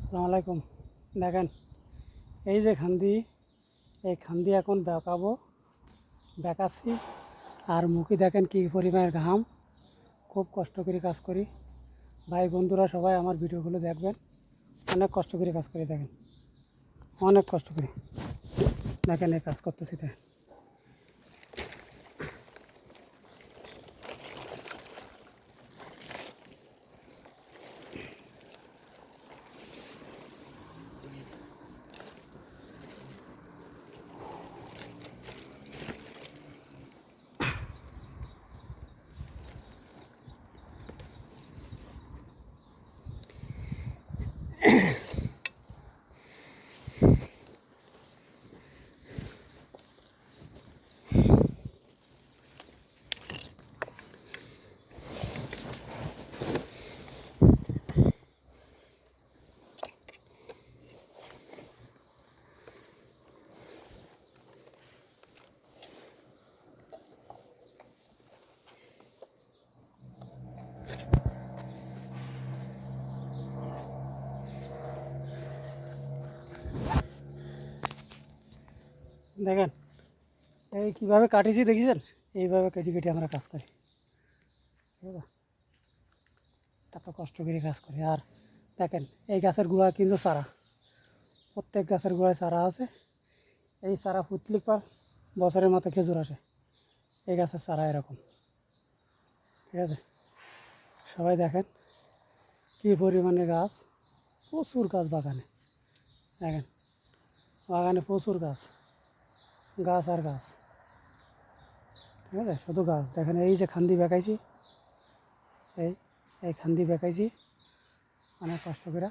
আসসালামু আলাইকুম। দেখেন এই যে খান্দি, এই খান্দি এখন বেঁকাবো, বেঁকাচ্ছি। আর মুখে দেখেন কী পরিমাণের ঘাম, খুব কষ্ট করে কাজ করি। ভাই বন্ধুরা সবাই আমার ভিডিওগুলো দেখবেন, অনেক কষ্ট করে কাজ করি। দেখেন অনেক কষ্ট করি, দেখেন এই কাজ করতেছি। দেখেন দেখেন এই কীভাবে কাটিছি দেখেছেন, এইভাবে কেটে কেটে আমরা কাজ করি। এত কষ্ট করে কাজ করি। আর দেখেন এই গাছের গোড়া কিন্তু চারা, প্রত্যেক গাছের গোড়ায় চারা আছে। এই চারা ফুটলে পর বছরের মাথায় খেজুর আসে। এই গাছের চারা এরকম, ঠিক আছে। সবাই দেখেন কী পরিমাণে গাছ, প্রচুর গাছ বাগানে। দেখেন বাগানে প্রচুর গাছ, গাছ আর গাছ, ঠিক আছে, শুধু গাছ। দেখেন এই যে খান্দি বেঁকাইছি, এই এই খান্দি বেঁকাইছি অনেক কষ্ট করে।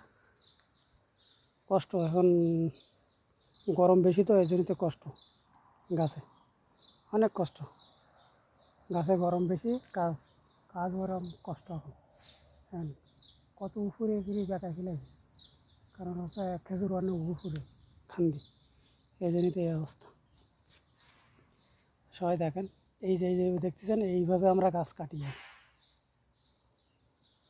কষ্ট এখন গরম বেশি, তো এই জন্যতে কষ্ট। গাছে অনেক কষ্ট, গাছে গরম বেশি, কাজ কাজ গরম, কষ্ট এখন। হ্যাঁ, কত উপরে উপরে বেঁকা ফেলেছে, কারণ হচ্ছে খেজুর অনেক উপরে খান্দি, এই জন্যতে এই অবস্থা। সবাই দেখেন এই যে দেখতেছেন, এইভাবে আমরা গাছ কাটি।